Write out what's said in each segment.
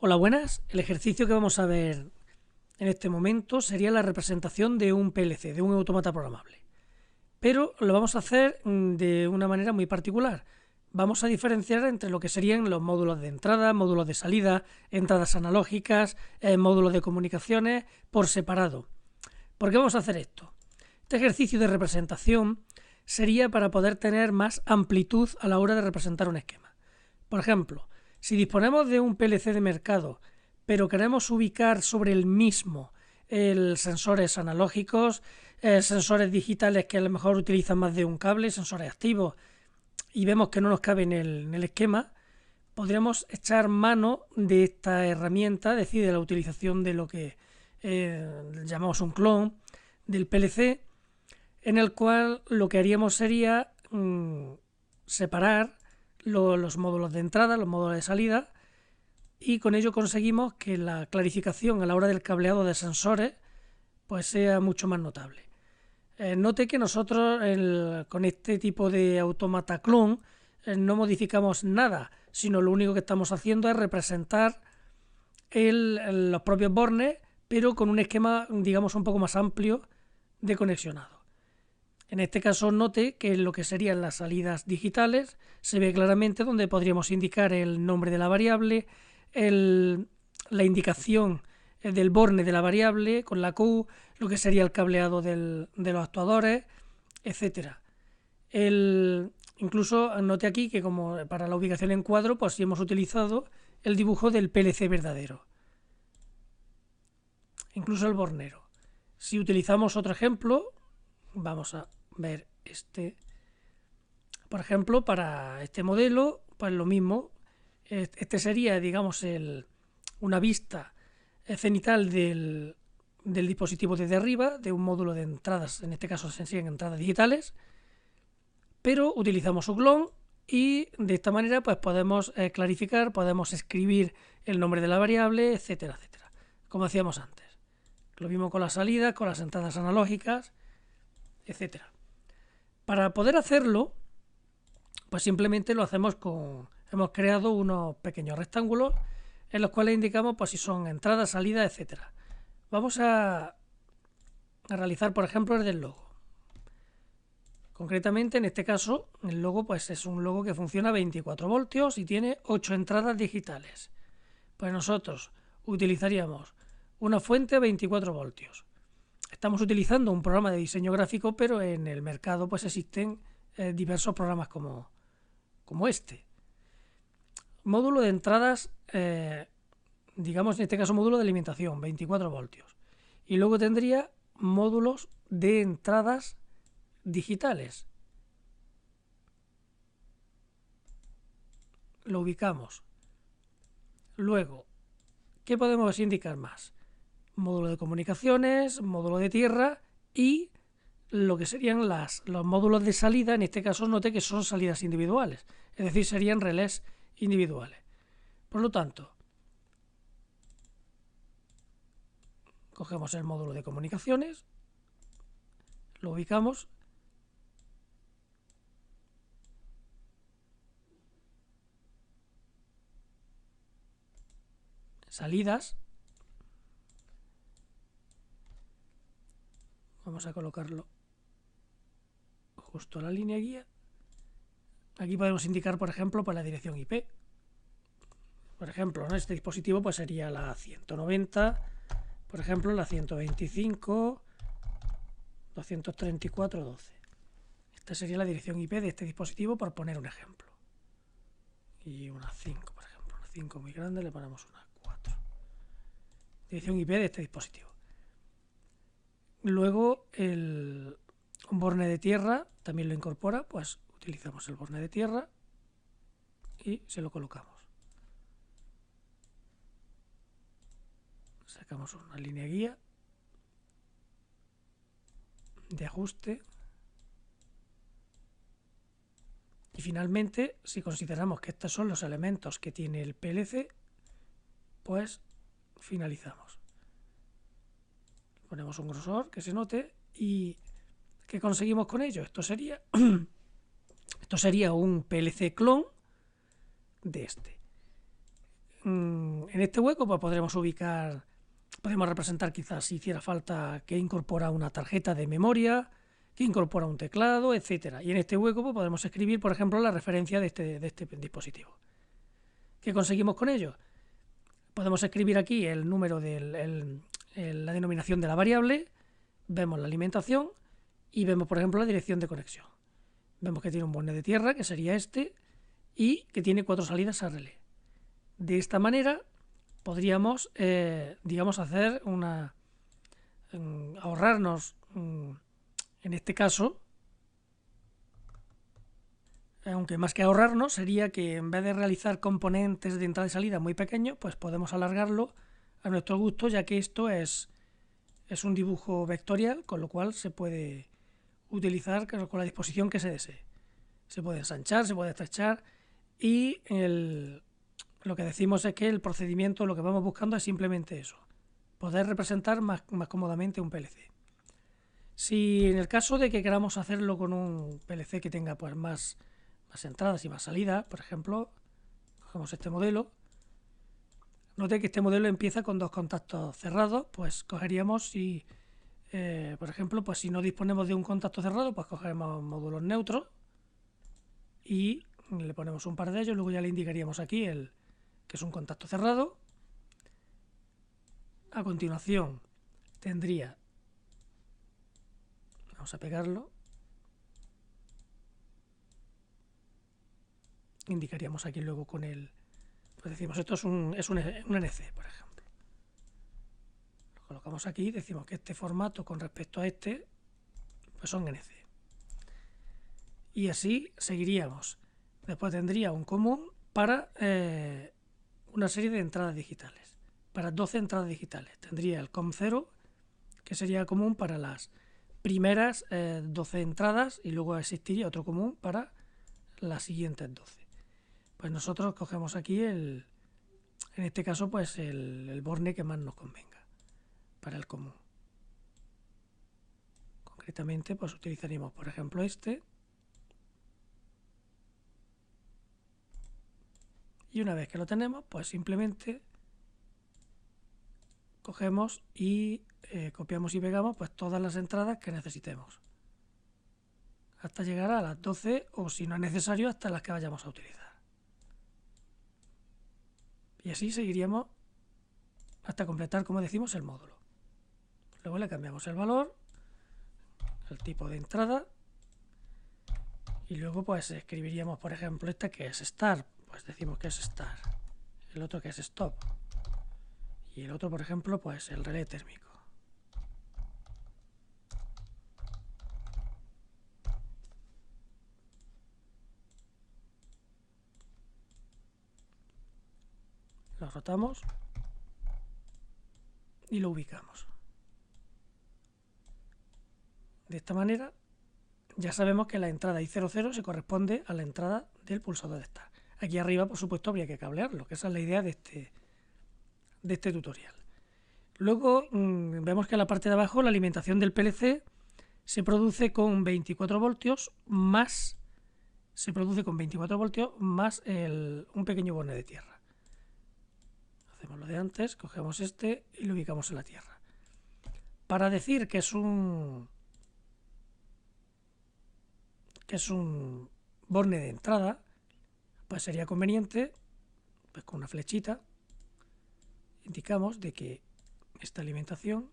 Hola, buenas. El ejercicio que vamos a ver en este momento sería la representación de un PLC, de un autómata programable. Pero lo vamos a hacer de una manera muy particular. Vamos a diferenciar entre lo que serían los módulos de entrada, módulos de salida, entradas analógicas, módulos de comunicaciones por separado. ¿Por qué vamos a hacer esto? Este ejercicio de representación sería para poder tener más amplitud a la hora de representar un esquema. Por ejemplo, si disponemos de un PLC de mercado, pero queremos ubicar sobre el mismo sensores analógicos, sensores digitales que a lo mejor utilizan más de un cable, sensores activos, y vemos que no nos cabe en el esquema, podríamos echar mano de esta herramienta, es decir, de la utilización de lo que llamamos un clon del PLC, en el cual lo que haríamos sería separar los módulos de entrada, los módulos de salida, y con ello conseguimos que la clarificación a la hora del cableado de sensores pues sea mucho más notable. Note que nosotros con este tipo de autómata clon no modificamos nada, sino lo único que estamos haciendo es representar los propios bornes, pero con un esquema, digamos, un poco más amplio de conexionado. En este caso note que en lo que serían las salidas digitales se ve claramente donde podríamos indicar el nombre de la variable, la indicación del borne de la variable con la Q, lo que sería el cableado de los actuadores, etc. Incluso note aquí que como para la ubicación en cuadro, pues sí hemos utilizado el dibujo del PLC verdadero. Incluso el bornero. Si utilizamos otro ejemplo, vamos a ver este. Por ejemplo, para este modelo, pues lo mismo. Este sería, digamos, una vista cenital del dispositivo desde arriba, de un módulo de entradas, en este caso serían entradas digitales, pero utilizamos un clon y de esta manera pues podemos clarificar, podemos escribir el nombre de la variable, etcétera, etcétera, como decíamos antes. Lo mismo con las salidas, con las entradas analógicas, etcétera. Para poder hacerlo, pues simplemente lo hacemos hemos creado unos pequeños rectángulos en los cuales indicamos pues si son entradas, salidas, etcétera. Vamos a realizar, por ejemplo, el del logo. Concretamente, en este caso, el logo pues es un logo que funciona a 24 voltios y tiene 8 entradas digitales. Pues nosotros utilizaríamos una fuente a 24 voltios. Estamos utilizando un programa de diseño gráfico, pero en el mercado pues existen diversos programas como este. Módulo de entradas, digamos en este caso módulo de alimentación, 24 voltios. Y luego tendría módulos de entradas digitales. Lo ubicamos. Luego, ¿qué podemos indicar más? Módulo de comunicaciones, módulo de tierra y lo que serían los módulos de salida. En este caso note que son salidas individuales, es decir, serían relés individuales. Por lo tanto, cogemos el módulo de comunicaciones, lo ubicamos, salidas, vamos a colocarlo justo a la línea guía. Aquí podemos indicar, por ejemplo, para la dirección IP. Por ejemplo, en este dispositivo pues sería la 190, por ejemplo, la 125, 234, 12. Esta sería la dirección IP de este dispositivo, por poner un ejemplo. Y una 5, por ejemplo. Una 5 muy grande, le ponemos una 4. Dirección IP de este dispositivo. Luego, un borne de tierra también lo incorpora, pues utilizamos el borne de tierra y se lo colocamos. Sacamos una línea guía de ajuste y finalmente, si consideramos que estos son los elementos que tiene el PLC, pues finalizamos. Ponemos un grosor que se note. ¿Y qué conseguimos con ello? Esto sería un PLC clon de este. En En este hueco pues podremos representar quizás si hiciera falta que incorpora una tarjeta de memoria, que incorpora un teclado, etcétera. Y en este hueco pues podemos escribir, por ejemplo, la referencia de este dispositivo. ¿Qué conseguimos con ello? Podemos escribir aquí el número la denominación de la variable, vemos la alimentación y vemos, por ejemplo, la dirección de conexión. Vemos que tiene un borne de tierra, que sería este, y que tiene 4 salidas a relé. De esta manera podríamos, digamos, ahorrarnos, en este caso, aunque más que ahorrarnos, sería que en vez de realizar componentes de entrada y salida muy pequeños, pues podemos alargarlo a nuestro gusto, ya que esto es un dibujo vectorial, con lo cual se puede utilizar con la disposición que se desee. Se puede ensanchar, se puede estrechar y lo que decimos es que el procedimiento, lo que vamos buscando es simplemente eso, poder representar más cómodamente un PLC. Si en el caso de que queramos hacerlo con un PLC que tenga pues más entradas y más salidas, por ejemplo, cogemos este modelo. Note que este modelo empieza con 2 contactos cerrados, pues cogeríamos y, por ejemplo, pues si no disponemos de un contacto cerrado, pues cogeremos módulos neutros y le ponemos un par de ellos, luego ya le indicaríamos aquí que es un contacto cerrado. A continuación tendría, vamos a pegarlo, indicaríamos aquí luego con pues decimos esto es un NC, por ejemplo. Lo colocamos aquí, decimos que este formato con respecto a este, pues son NC. Y así seguiríamos. Después tendría un común para una serie de entradas digitales. Para 12 entradas digitales. Tendría el COM0, que sería común para las primeras 12 entradas, y luego existiría otro común para las siguientes 12. Pues nosotros cogemos aquí en este caso pues el borne que más nos convenga para el común. Concretamente pues utilizaríamos por ejemplo este, y una vez que lo tenemos pues simplemente cogemos y copiamos y pegamos pues todas las entradas que necesitemos hasta llegar a las 12, o si no es necesario hasta las que vayamos a utilizar. Y así seguiríamos hasta completar, como decimos, el módulo. Luego le cambiamos el valor, el tipo de entrada, y luego pues escribiríamos, por ejemplo, esta que es start, pues decimos que es start, el otro que es stop, y el otro, por ejemplo, pues el relé térmico. Lo rotamos y lo ubicamos. De esta manera ya sabemos que la entrada I00 se corresponde a la entrada del pulsador de start. Aquí arriba, por supuesto, habría que cablearlo, que esa es la idea de este tutorial. Luego vemos que en la parte de abajo la alimentación del PLC se produce con 24 voltios más un pequeño borne de tierra. Hacemos lo de antes, cogemos este y lo ubicamos en la tierra. Para decir que es un borne de entrada, pues sería conveniente, pues con una flechita, indicamos de que esta alimentación,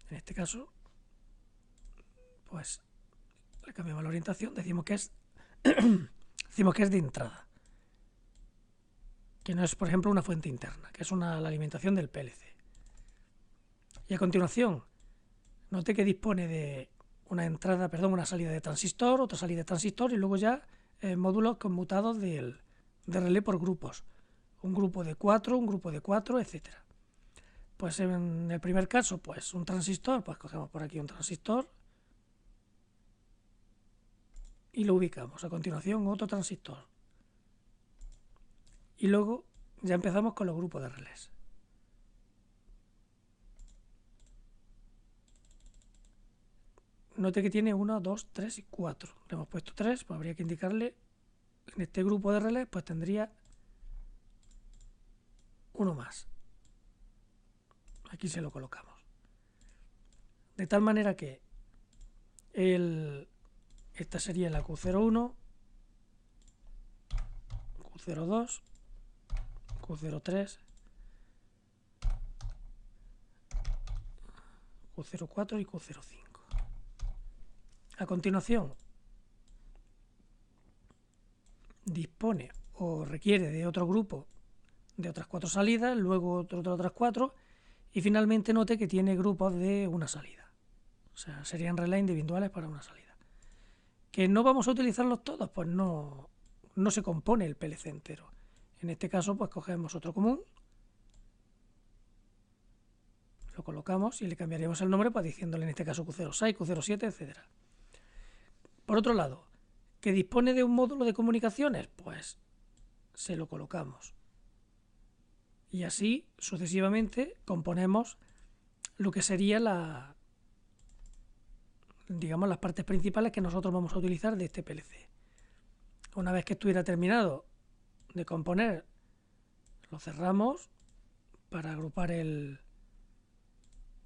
en este caso, pues le cambiamos la orientación, decimos que es de entrada, que no es, por ejemplo, una fuente interna, que es la alimentación del PLC. Y a continuación, note que dispone de una salida de transistor, otra salida de transistor, y luego ya módulos conmutados de relé por grupos. Un grupo de 4, un grupo de 4, etcétera. Pues en el primer caso, pues un transistor, pues cogemos por aquí un transistor y lo ubicamos. A continuación otro transistor. Y luego ya empezamos con los grupos de relés. Note que tiene 1, 2, 3 y 4. Le hemos puesto 3, pues habría que indicarle en este grupo de relés, pues tendría uno más. Aquí se lo colocamos. De tal manera que esta sería la Q01, Q02, Q03, Q04 y Q05. A continuación, dispone o requiere de otro grupo de otras 4 salidas, luego otro de otras 4 y finalmente note que tiene grupos de una salida. O sea, serían relés individuales para una salida. ¿Que no vamos a utilizarlos todos? Pues no se compone el PLC entero. En este caso, pues cogemos otro común, lo colocamos y le cambiaríamos el nombre, pues diciéndole en este caso Q06, Q07, etc. Por otro lado, ¿que dispone de un módulo de comunicaciones? Pues se lo colocamos. Y así, sucesivamente, componemos lo que sería las partes principales que nosotros vamos a utilizar de este PLC. Una vez que estuviera terminado de componer, lo cerramos para agrupar el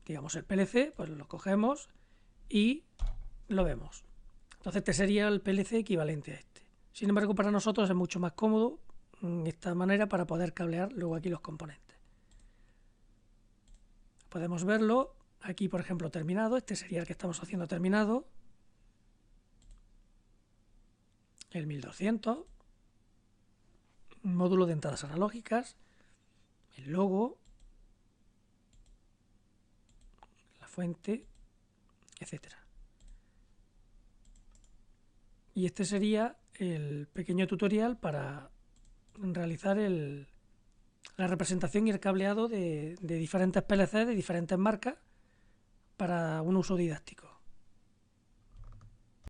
PLC, pues lo cogemos y lo vemos. Entonces este sería el PLC equivalente a este. Sin embargo, para nosotros es mucho más cómodo esta manera para poder cablear luego aquí los componentes. Podemos verlo aquí, por ejemplo, terminado. Este sería el que estamos haciendo terminado. El 1200. Un módulo de entradas analógicas. El logo. La fuente, etcétera. Y este sería el pequeño tutorial para realizar la representación y el cableado de diferentes PLC de diferentes marcas para un uso didáctico.